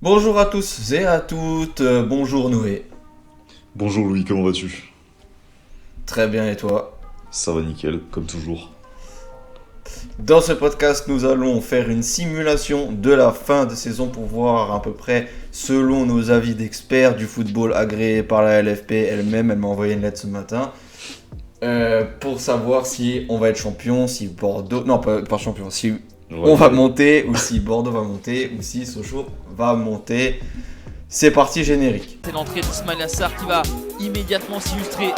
Bonjour à tous et à toutes, bonjour Noé. Bonjour Louis, comment vas-tu? Très bien et toi? Ça va nickel, comme toujours. Dans ce podcast, nous allons faire une simulation de la fin de saison pour voir à peu près, selon nos avis d'experts du football agréé par la LFP elle-même, elle m'a envoyé une lettre ce matin, pour savoir si on va être champion, si Bordeaux, non pas champion, si on va Ouais. monter ou si Bordeaux va monter ou si Sochaux va monter. C'est parti générique. C'est l'entrée d'Ismail Assar qui va immédiatement s'illustrer.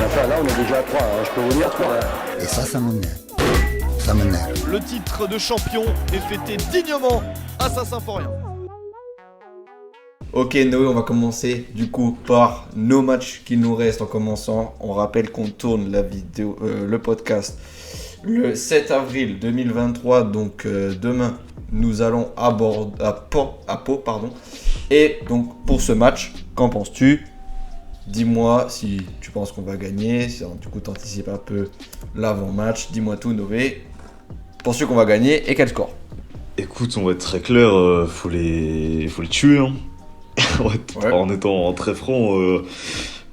Enfin, là, on est déjà à 3, je peux vous dire 3. Et ça m'énerve. Ça m'énerve. Le titre de champion est fêté dignement à Saint-Symphorien. Ok Noé, on va commencer du coup par nos matchs qui nous restent en commençant. On rappelle qu'on tourne la vidéo, le podcast le 7 avril 2023, donc demain nous allons à Pau, pardon. Et donc pour ce match, qu'en penses-tu? Dis-moi si tu penses qu'on va gagner, si du coup tu anticipes un peu l'avant-match. Dis-moi tout Noé, penses-tu qu'on va gagner et quel score? Écoute, on va être très clair, faut les tuer, hein. Ouais. En étant très franc,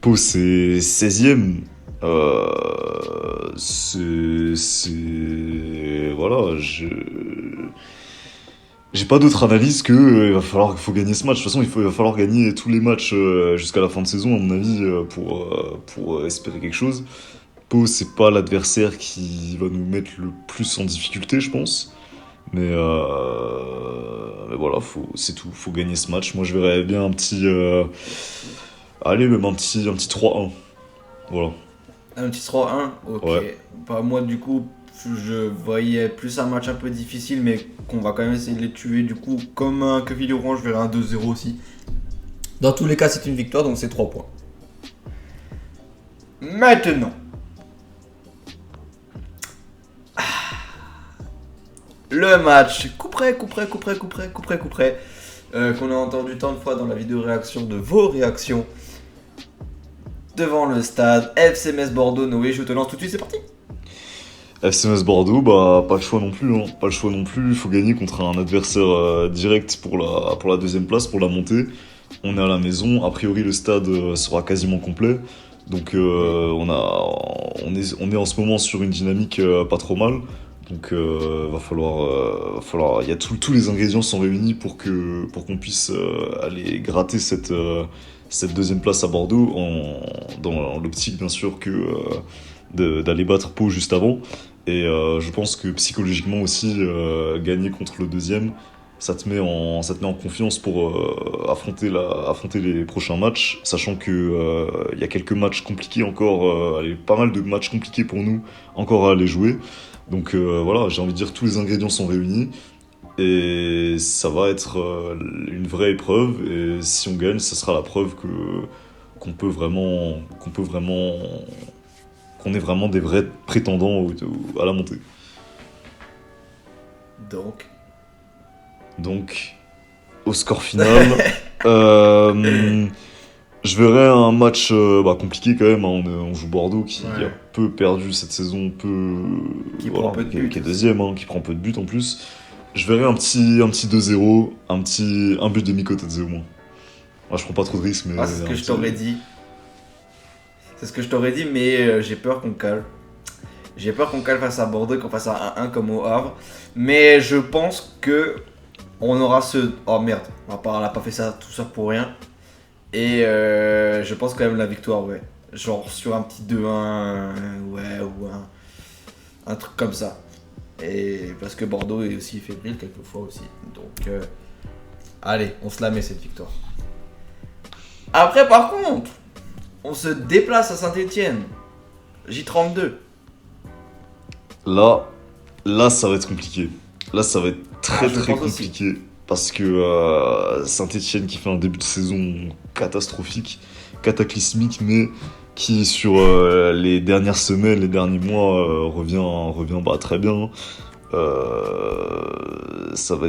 Pau c'est 16ème. Voilà, j'ai pas d'autre analyse que il faut gagner ce match. De toute façon, il va falloir gagner tous les matchs jusqu'à la fin de saison, à mon avis, pour espérer quelque chose. Pau, c'est pas l'adversaire qui va nous mettre le plus en difficulté, je pense. Mais voilà, c'est tout. Faut gagner ce match. Moi, je verrais bien un petit. Allez, même un petit 3-1. Voilà. Un petit 3-1, ok. Ouais. Bah, moi, du coup, je voyais plus un match un peu difficile, mais qu'on va quand même essayer de les tuer. Du coup, comme un Quevilly Orange, je verrai un 2-0 aussi. Dans tous les cas, c'est une victoire, donc c'est 3 points. Maintenant, le match. Coup près, coup près, coup près, coup près, coup près, coup près. Qu'on a entendu tant de fois dans la vidéo réaction de vos réactions. Devant le stade, FC Metz Bordeaux, Noé, je te lance tout de suite, c'est parti. FCMS Bordeaux, bah pas le choix non plus, hein. Pas le choix non plus. Il faut gagner contre un adversaire direct pour la deuxième place, pour la montée. On est à la maison. A priori, le stade sera quasiment complet. Donc on est en ce moment sur une dynamique pas trop mal. Donc il y a tous les ingrédients sont réunis pour qu'on puisse aller gratter cette deuxième place à Bordeaux dans l'optique bien sûr que d'aller battre Pau juste avant. Et je pense que psychologiquement aussi gagner contre le deuxième, ça te met en confiance pour affronter les prochains matchs, sachant que il y a quelques matchs compliqués encore, pas mal de matchs compliqués pour nous encore à aller jouer. Donc voilà, j'ai envie de dire tous les ingrédients sont réunis et ça va être une vraie épreuve. Et si on gagne, ça sera la preuve qu'on est vraiment des vrais prétendants à la montée. Donc, Donc, au score final, euh, je verrais un match compliqué quand même, hein. On joue Bordeaux qui Ouais. a peu perdu cette saison, Qui prend peu de buts. qui est deuxième, hein, qui prend peu de buts en plus. Je verrais un petit 2-0, un but de mi-côté de zéro moins. Moi, je prends pas trop de risques, mais. c'est ce que un je petit- t'aurais dit. C'est ce que je t'aurais dit, mais j'ai peur qu'on cale. J'ai peur qu'on cale face à Bordeaux, qu'on fasse un 1 comme au Havre. Mais je pense que on aura ce. Oh merde, elle a pas fait ça, tout ça pour rien. Et je pense quand même la victoire, ouais. Genre sur un petit 2-1, ouais, ou un truc comme ça. Et parce que Bordeaux est aussi fébrile quelquefois aussi. Donc, allez, on se la met cette victoire. Après, par contre, on se déplace à Saint-Etienne. J32. Là, ça va être compliqué. Là, ça va être très Je très pense aussi. compliqué. Parce que Saint-Etienne qui fait un début de saison catastrophique, cataclysmique, mais qui sur les dernières semaines, les derniers mois revient très bien. Ça va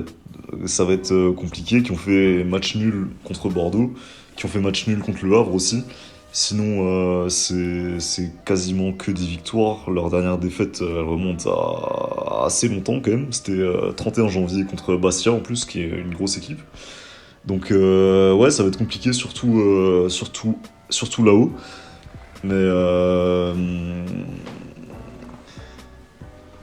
être compliqué. Qui ont fait match nul contre Bordeaux, qui ont fait match nul contre Le Havre aussi. Sinon, c'est quasiment que des victoires. Leur dernière défaite, elle remonte à assez longtemps quand même. C'était 31 janvier contre Bastia en plus, qui est une grosse équipe. Donc ouais, ça va être compliqué, surtout là-haut. Mais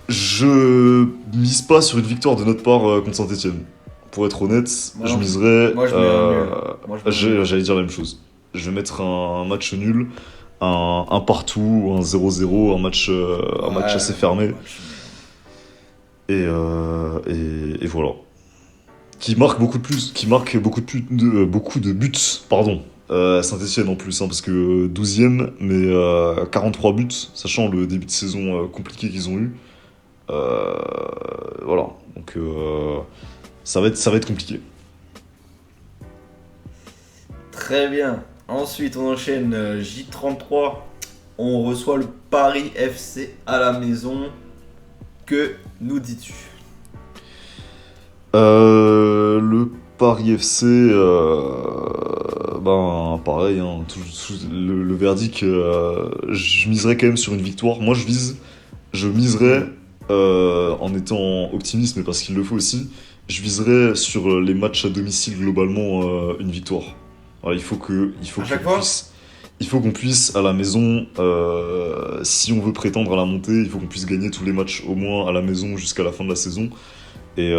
je mise pas sur une victoire de notre part contre Saint-Etienne. Pour être honnête, Moi je non plus. miserais. Moi, je mets un nul. Moi, je mets un nul. J'allais dire la même chose. Je vais mettre un match nul, un partout, un 0-0, un match assez fermé. Match Et voilà. Qui marque beaucoup de buts, pardon. Saint-Etienne en plus, hein, parce que 12e, mais 43 buts, sachant le début de saison compliqué qu'ils ont eu. Voilà, donc ça va être compliqué. Très bien. Ensuite, on enchaîne J33. On reçoit le Paris FC à la maison. Que nous dis-tu? Le Paris FC, ben pareil, hein, le verdict, je miserais quand même sur une victoire. Moi, je miserais en étant optimiste, mais parce qu'il le faut aussi. Je viserais sur les matchs à domicile globalement une victoire. Alors, À chaque fois il faut qu'on puisse à la maison, si on veut prétendre à la montée, il faut qu'on puisse gagner tous les matchs au moins à la maison jusqu'à la fin de la saison. Et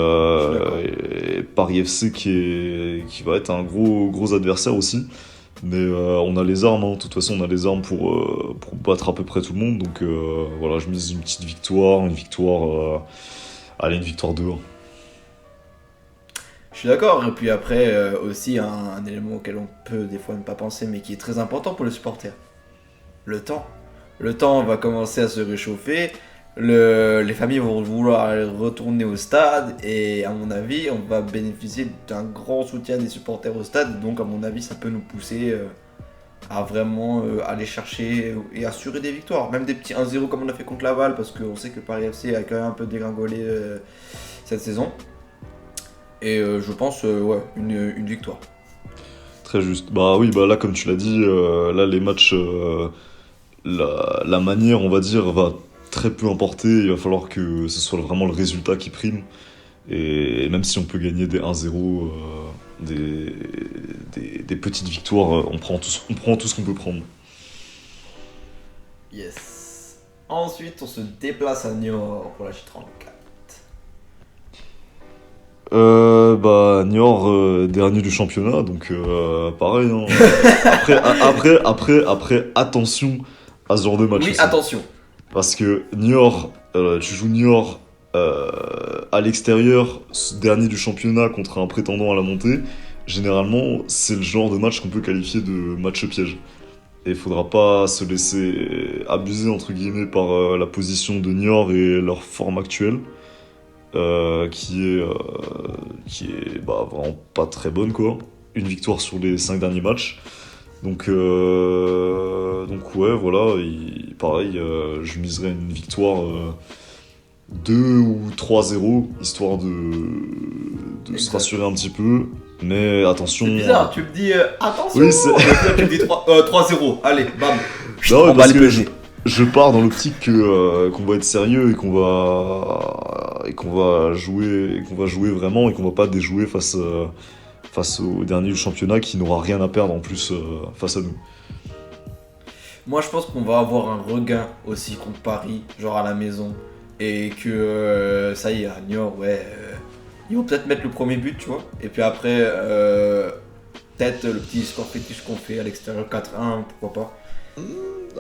Paris FC qui va être un gros adversaire aussi. Mais on a les armes, hein. De toute façon on a les armes pour battre à peu près tout le monde. Donc voilà, je mise une petite victoire, allez, une victoire 2-1. Je suis d'accord. Et puis après, aussi un élément auquel on peut des fois ne pas penser, mais qui est très important pour les supporters. Le temps. Le temps va commencer à se réchauffer. Les familles vont vouloir aller retourner au stade. Et à mon avis, on va bénéficier d'un grand soutien des supporters au stade. Donc à mon avis, ça peut nous pousser à vraiment aller chercher et assurer des victoires. Même des petits 1-0 comme on a fait contre Laval. Parce qu'on sait que Paris FC a quand même un peu dégringolé cette saison. Et je pense, ouais, une victoire. Très juste. Bah oui, bah là comme tu l'as dit, là les matchs, la manière on va dire va très peu importer. Il va falloir que ce soit vraiment le résultat qui prime. Et même si on peut gagner des 1-0, des petites victoires, on prend tout ce qu'on peut prendre. Yes. Ensuite, on se déplace à Niort pour la J34. Bah Niort dernier du championnat, donc pareil, hein. Après attention à ce genre de match Oui, aussi. attention. Parce que Niort, tu joues Niort à l'extérieur, dernier du championnat contre un prétendant à la montée. Généralement, c'est le genre de match qu'on peut qualifier de match piège. Et il faudra pas se laisser abuser entre guillemets par la position de Niort et leur forme actuelle. Qui est bah, vraiment pas très bonne quoi. Une victoire sur les 5 derniers matchs. Donc ouais voilà, pareil, je miserais une victoire 2 ou 3-0, histoire de se rassurer un petit peu. Mais attention. C'est bizarre, tu me dis attention. Oui, c'est... Tu me dis 3-0. Allez, bam. Non, On va parce le que peser. je pars dans l'optique qu'on va être sérieux et qu'on va jouer vraiment et qu'on va pas déjouer face au dernier du championnat qui n'aura rien à perdre en plus face à nous. Moi, je pense qu'on va avoir un regain aussi contre Paris, genre à la maison. Et que ça y est, à Niort, ouais. Ils vont peut-être mettre le premier but, tu vois. Et puis après, peut-être le petit score fétiche qu'on fait à l'extérieur, 4-1, pourquoi pas.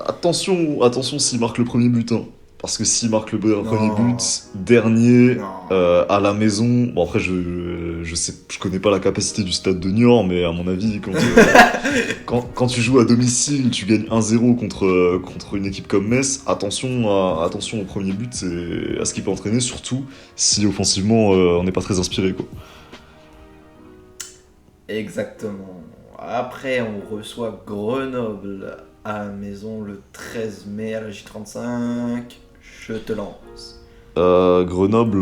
Attention s'il marque le premier but, hein. Parce que s'il marque le premier Non. but, dernier, Non. à la maison, bon après je connais pas la capacité du stade de Niort, mais à mon avis, quand tu joues à domicile, tu gagnes 1-0 contre une équipe comme Metz, attention au premier but et à ce qu'il peut entraîner, surtout si offensivement on n'est pas très inspiré quoi. Exactement. Après, on reçoit Grenoble à la maison le 13 mai à la J35. Je te lance. Grenoble,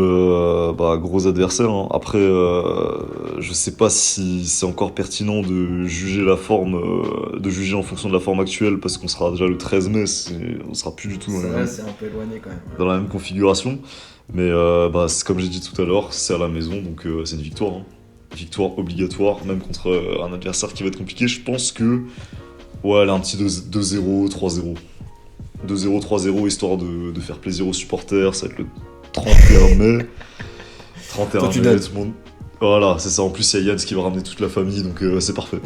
gros adversaire, hein. Après, je sais pas si c'est encore pertinent de juger la forme, de juger en fonction de la forme actuelle, parce qu'on sera déjà le 13 mai, on sera plus du tout C'est vrai, c'est un peu éloigné quand même. dans la même configuration. Mais c'est comme j'ai dit tout à l'heure, c'est à la maison, donc c'est une victoire, hein. Victoire obligatoire, même contre un adversaire qui va être compliqué. Je pense que, ouais, elle a un petit 2-0, 3-0. 2-0, 3-0, histoire de faire plaisir aux supporters. Ça va être le 31 mai. 31 Toi, tu mai, donnes. tout le monde. Voilà, c'est ça. En plus, il y a Yann qui va ramener toute la famille, donc c'est parfait.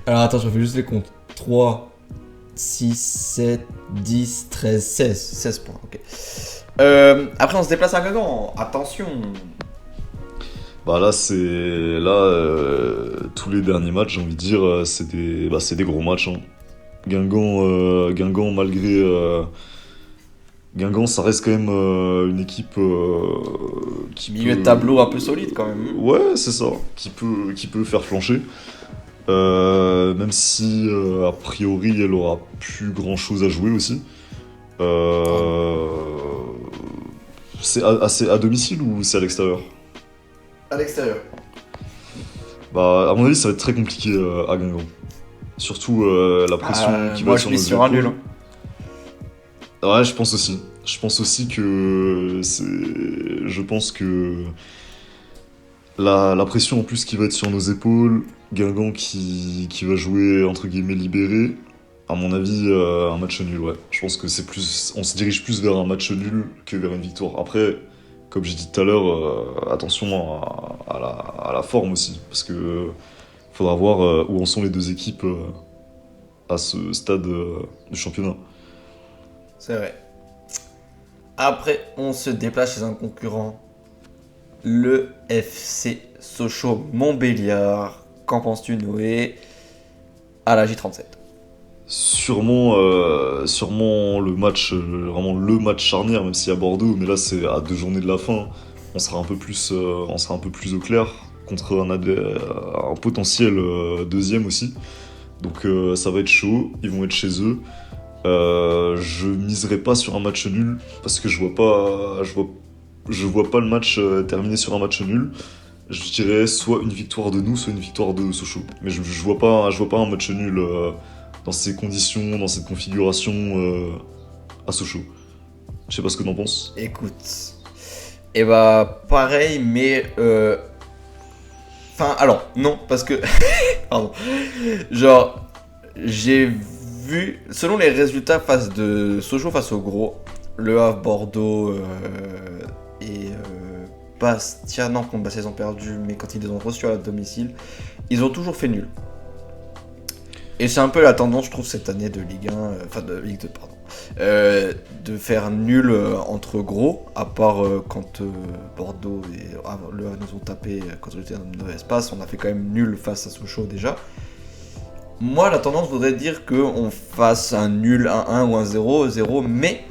Alors attends, je refais juste les comptes. 3, 6, 7, 10, 13, 16. 16 points, ok. Après, on se déplace à Guingamp. Attention. Bah là, tous les derniers matchs, j'ai envie de dire, c'est des gros matchs, hein. Guingamp, malgré... Guingamp, ça reste quand même une équipe qui Milieu peut... de tableau un peu solide quand même. Ouais, c'est ça, qui peut faire flancher. Même si, a priori, elle aura plus grand-chose à jouer aussi. C'est à domicile ou c'est à l'extérieur? À l'extérieur. Bah, à mon avis, ça va être très compliqué à Guingamp. Surtout la pression qui va Moi, être je sur mise nos sur un nul. épaules. Ouais, je pense aussi. Je pense aussi que je pense que la pression en plus qui va être sur nos épaules, Guingamp qui va jouer entre guillemets libéré, à mon avis, un match nul, ouais. Je pense que on se dirige plus vers un match nul que vers une victoire. Après, comme j'ai dit tout à l'heure, attention à la forme aussi, parce que faudra voir où en sont les deux équipes à ce stade du championnat. C'est vrai. Après, on se déplace chez un concurrent, le FC Sochaux-Montbéliard. Qu'en penses-tu, Noé, à la J37? Sûrement le match, vraiment le match charnière, même si à Bordeaux, mais là c'est à 2 journées de la fin, on sera un peu plus au clair contre un potentiel deuxième aussi. Donc ça va être chaud, ils vont être chez eux. Je miserai pas sur un match nul parce que je vois pas le match terminer sur un match nul. Je dirais soit une victoire de nous, soit une victoire de Sochaux. Mais je vois pas un match nul dans ces conditions, dans cette configuration à Sochaux. Je sais pas ce que t'en penses. Écoute, et bah pareil, mais enfin alors non parce que pardon, genre j'ai vu selon les résultats de Sochaux face au gros, Le Havre, Bordeaux et Bastia, non contre Bastia ils ont perdu, mais quand ils les ont reçus à domicile, ils ont toujours fait nul. Et c'est un peu la tendance, je trouve, cette année de Ligue 1, enfin de Ligue 2, pardon, de faire nul entre gros, à part quand Bordeaux et Le Havre nous ont tapé quand on était dans nos espaces, on a fait quand même nul face à Sochaux déjà. Moi, la tendance voudrait dire qu'on fasse un nul, un 1 ou un 0, mais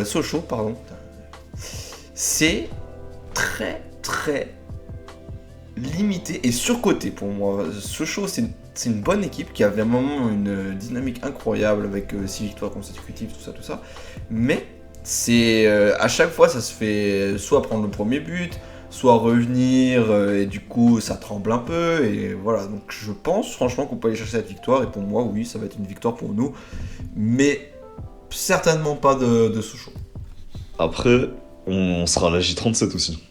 Sochaux, pardon, c'est très très limité et surcoté pour moi. Sochaux, c'est une bonne équipe qui avait à un moment une dynamique incroyable avec 6 victoires consécutives, tout ça. Mais c'est à chaque fois, ça se fait soit prendre le premier but, soit revenir et du coup, ça tremble un peu. Et voilà, donc je pense franchement qu'on peut aller chercher cette victoire. Et pour moi, oui, ça va être une victoire pour nous. Mais certainement pas de Sochaux. Après, on sera à la J37 aussi.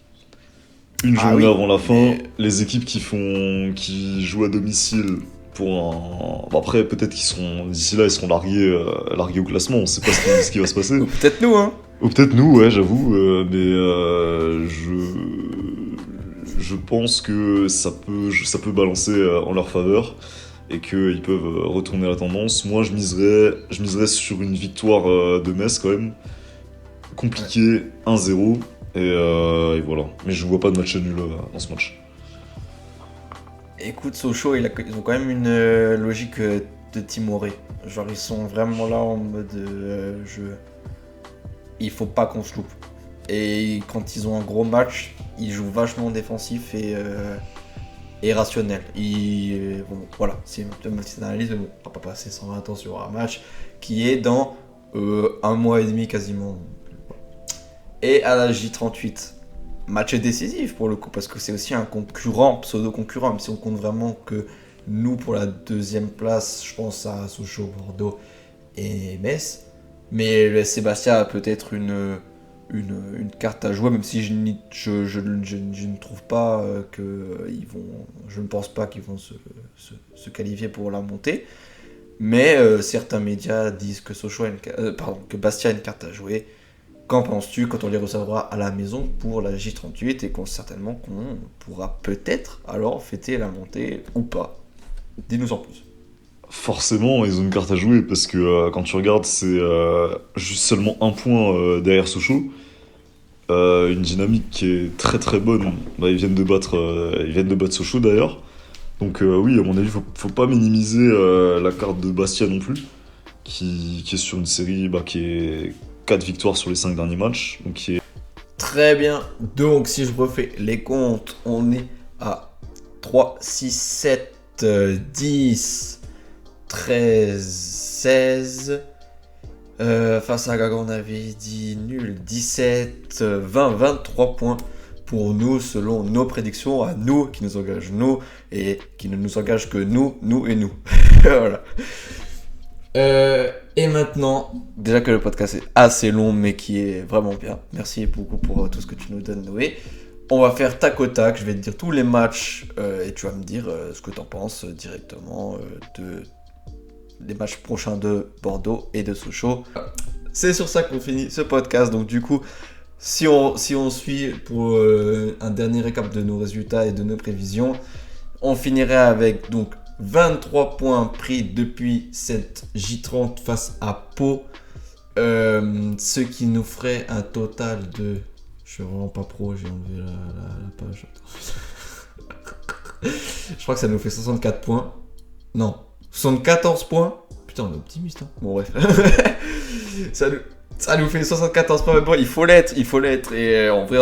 Une journée avant la fin, les équipes qui jouent à domicile pour un... Après, peut-être qu'ils seront... D'ici là, ils seront largués au classement. On sait pas ce qui va se passer. Ou peut-être nous, hein. Ou peut-être nous, ouais, j'avoue. Mais je pense que ça peut balancer en leur faveur et qu'ils peuvent retourner la tendance. Moi, je miserais sur une victoire de Metz quand même. Compliqué, 1-0. Et voilà. Mais je vois pas de match nul dans ce match. Écoute, Sochaux, ils ont quand même une logique de timoré. Genre, ils sont vraiment là en mode il faut pas qu'on se loupe. Et quand ils ont un gros match, ils jouent vachement défensif et rationnel. Bon, voilà, c'est une petite analyse, mais bon, on va pas passer 120 ans sur un match qui est dans un mois et demi quasiment. Et à la J38, match décisif pour le coup, parce que c'est aussi un concurrent, pseudo-concurrent, même si on compte vraiment que nous, pour la deuxième place, je pense à Sochaux, Bordeaux et Metz. Mais le Sébastien a peut-être une carte à jouer, même si je ne trouve pas qu'ils vont. Je ne pense pas qu'ils vont se qualifier pour la montée. Mais certains médias disent que que Bastia a une carte à jouer. Qu'en penses-tu quand on les recevra à la maison pour la J38 et certainement qu'on pourra peut-être alors fêter la montée ou pas? Dis-nous en plus. Forcément, ils ont une carte à jouer parce que quand tu regardes, c'est juste seulement un point derrière Sochaux. Une dynamique qui est très très bonne. Bah, ils viennent de battre Sochaux d'ailleurs. Donc oui, à mon avis, faut pas minimiser la carte de Bastia non plus, qui est sur une série qui est 4 victoires sur les 5 derniers matchs. Donc qui est... Très bien. Donc si je refais les comptes, on est à 3, 6, 7, 10, 13, 16... face à Gaga, on avait dit nul, 17, 20, 23 points pour nous selon nos prédictions, à nous, qui nous engagent nous, et qui ne nous engagent que nous et nous. Voilà. Et maintenant, déjà que le podcast est assez long, mais qui est vraiment bien. Merci beaucoup pour tout ce que tu nous donnes, Noé. On va faire tac au tac, je vais te dire tous les matchs, et tu vas me dire ce que tu en penses directement des matchs prochains de Bordeaux et de Sochaux. C'est sur ça qu'on finit ce podcast. Donc du coup, si on suit pour un dernier récap de nos résultats et de nos prévisions, on finirait avec donc 23 points pris depuis cette J30 face à Pau, ce qui nous ferait un total de... Je suis vraiment pas pro, j'ai enlevé la page. Je crois que ça nous fait 64 points. Non, 74 points. Putain, on est optimiste. Hein. Bon, bref. ça nous fait 74 points. Mais bon, il faut l'être. Et en vrai,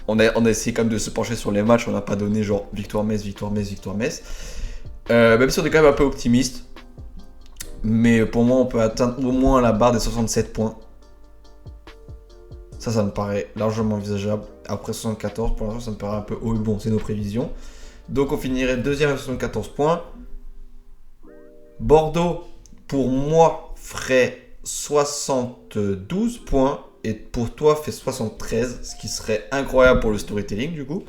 on a essayé quand même de se pencher sur les matchs. On n'a pas donné genre victoire-Metz. Même si on est quand même un peu optimiste. Mais pour moi, on peut atteindre au moins la barre des 67 points. Ça me paraît largement envisageable. Après 74, pour l'instant, ça me paraît un peu haut. Bon, c'est nos prévisions. Donc, on finirait deuxième avec 74 points. Bordeaux, pour moi, ferait 72 points. Et pour toi, fait 73. Ce qui serait incroyable pour le storytelling, du coup.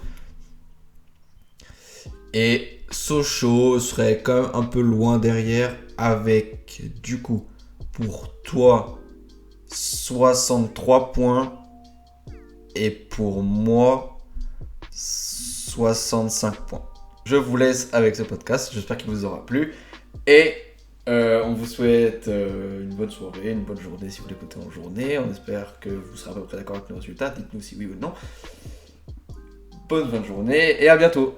Et Sochaux serait quand même un peu loin derrière. Avec, du coup, pour toi, 63 points. Et pour moi, 65 points. Je vous laisse avec ce podcast. J'espère qu'il vous aura plu. Et on vous souhaite une bonne soirée, une bonne journée si vous l'écoutez en journée. On espère que vous serez à peu près d'accord avec nos résultats. Dites-nous si oui ou non. Bonne journée et à bientôt.